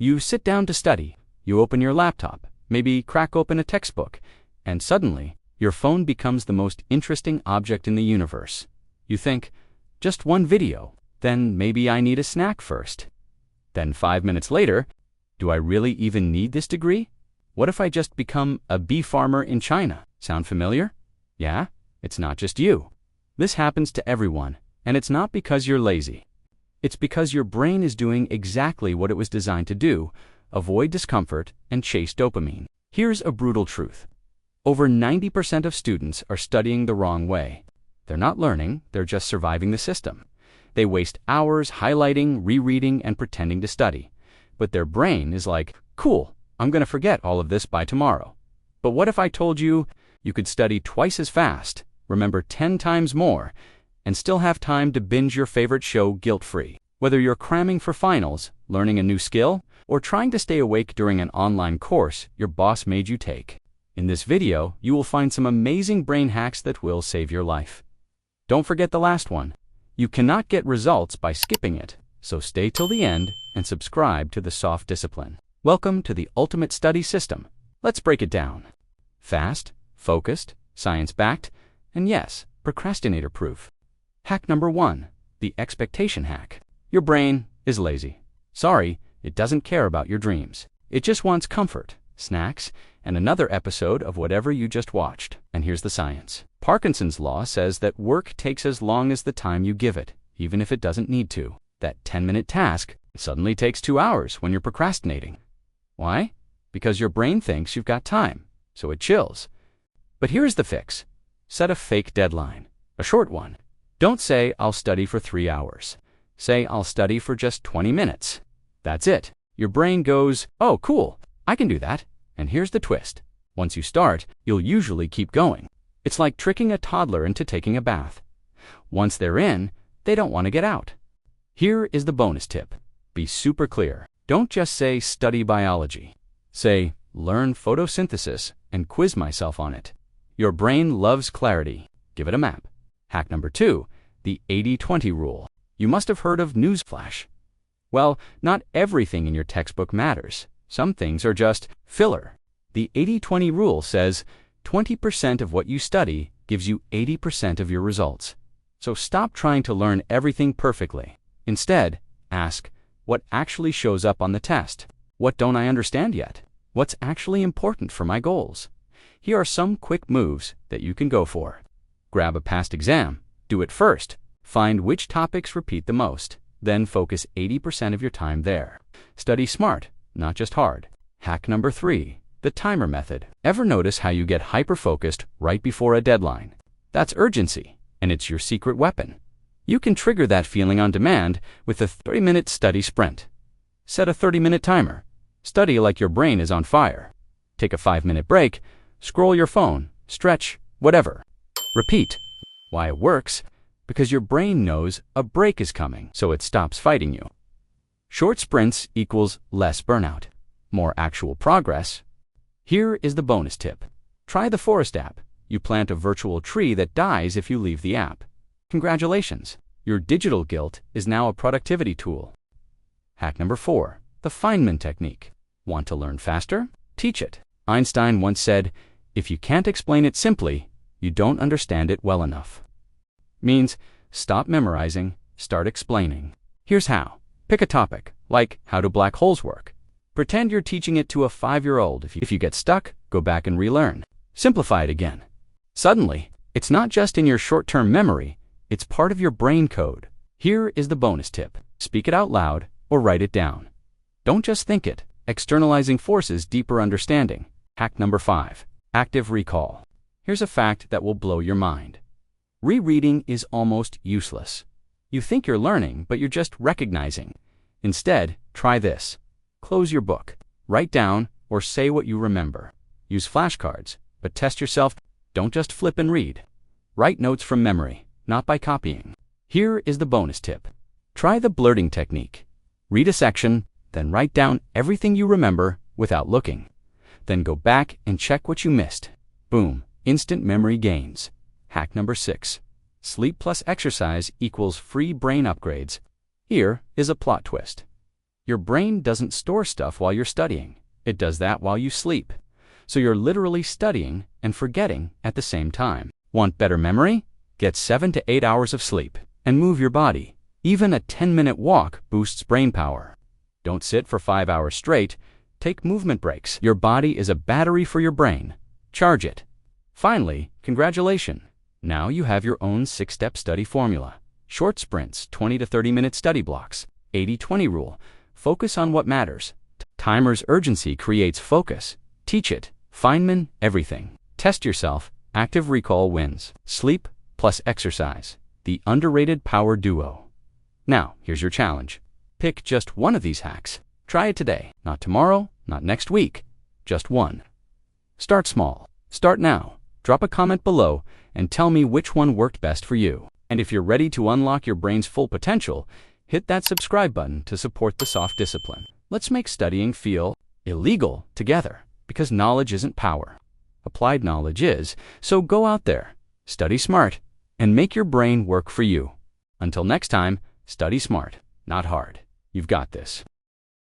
You sit down to study, you open your laptop, maybe crack open a textbook, and suddenly, your phone becomes the most interesting object in the universe. You think, just one video, then maybe I need a snack first. Then 5 minutes later, do I really even need this degree? What if I just become a bee farmer in China? Sound familiar? Yeah, it's not just you. This happens to everyone, and it's not because you're lazy. It's because your brain is doing exactly what it was designed to do: avoid discomfort and chase dopamine. Here's a brutal truth. Over 90% of students are studying the wrong way. They're not learning, they're just surviving the system. They waste hours highlighting, rereading, and pretending to study. But their brain is like, cool, I'm going to forget all of this by tomorrow. But what if I told you you could study twice as fast, remember 10 times more, and still have time to binge your favorite show guilt-free? Whether you're cramming for finals, learning a new skill, or trying to stay awake during an online course your boss made you take. In this video, you will find some amazing brain hacks that will save your life. Don't forget the last one. You cannot get results by skipping it, so stay till the end and subscribe to the Soft Discipline. Welcome to the ultimate study system. Let's break it down. Fast, focused, science-backed, and yes, procrastinator-proof. Hack number 1, the expectation hack. Your brain is lazy. Sorry, it doesn't care about your dreams. It just wants comfort, snacks, and another episode of whatever you just watched. And here's the science. Parkinson's law says that work takes as long as the time you give it, even if it doesn't need to. That 10-minute task suddenly takes 2 hours when you're procrastinating. Why? Because your brain thinks you've got time, so it chills. But here's the fix. Set a fake deadline, a short one. Don't say, I'll study for 3 hours. Say, I'll study for just 20 minutes. That's it. Your brain goes, oh, cool, I can do that. And here's the twist. Once you start, you'll usually keep going. It's like tricking a toddler into taking a bath. Once they're in, they don't want to get out. Here is the bonus tip. Be super clear. Don't just say study biology. Say learn photosynthesis and quiz myself on it. Your brain loves clarity. Give it a map. Hack number 2, the 80-20 rule. You must have heard of Newsflash. Well, not everything in your textbook matters. Some things are just filler. The 80-20 rule says 20% of what you study gives you 80% of your results. So stop trying to learn everything perfectly. Instead, ask, what actually shows up on the test? What don't I understand yet? What's actually important for my goals? Here are some quick moves that you can go for. Grab a past exam. Do it first. Find which topics repeat the most. Then focus 80% of your time there. Study smart, not just hard. Hack number 3, the timer method. Ever notice how you get hyper-focused right before a deadline? That's urgency, and it's your secret weapon. You can trigger that feeling on demand with a 30-minute study sprint. Set a 30-minute timer. Study like your brain is on fire. Take a 5-minute break, scroll your phone, stretch, whatever. Repeat. Why it works? Because your brain knows a break is coming, so it stops fighting you. Short sprints equals less burnout, more actual progress. Here is the bonus tip. Try the Forest app. You plant a virtual tree that dies if you leave the app. Congratulations, your digital guilt is now a productivity tool. Hack number 4, the Feynman technique. Want to learn faster? Teach it. Einstein once said, if you can't explain it simply, you don't understand it well enough. Means stop memorizing, start explaining. Here's how. Pick a topic, like how do black holes work? Pretend you're teaching it to a 5-year-old. If you get stuck, go back and relearn. Simplify it again. Suddenly, it's not just in your short-term memory, it's part of your brain code. Here is the bonus tip. Speak it out loud or write it down. Don't just think it. Externalizing forces deeper understanding. Hack number 5, active recall. Here's a fact that will blow your mind. Rereading is almost useless. You think you're learning, but you're just recognizing. Instead, try this. Close your book. Write down or say what you remember. Use flashcards, but test yourself. Don't just flip and read. Write notes from memory, not by copying. Here is the bonus tip. Try the blurting technique. Read a section, then write down everything you remember without looking. Then go back and check what you missed. Boom, instant memory gains. Hack number 6. Sleep plus exercise equals free brain upgrades. Here is a plot twist. Your brain doesn't store stuff while you're studying. It does that while you sleep. So you're literally studying and forgetting at the same time. Want better memory? Get 7 to 8 hours of sleep and move your body. Even a 10-minute walk boosts brain power. Don't sit for 5 hours straight. Take movement breaks. Your body is a battery for your brain. Charge it. Finally, congratulations. Now you have your own 6-step study formula. Short sprints, 20 to 30-minute study blocks. 80-20 rule. Focus on what matters. Timer's urgency creates focus. Teach it. Feynman, everything. Test yourself. Active recall wins. Sleep plus exercise. The underrated power duo. Now, here's your challenge. Pick just one of these hacks. Try it today. Not tomorrow, not next week. Just one. Start small. Start now. Drop a comment below and tell me which one worked best for you. And if you're ready to unlock your brain's full potential, hit that subscribe button to support the soft discipline. Let's make studying feel illegal together, because knowledge isn't power. Applied knowledge is, so go out there, study smart, and make your brain work for you. Until next time, study smart, not hard. You've got this.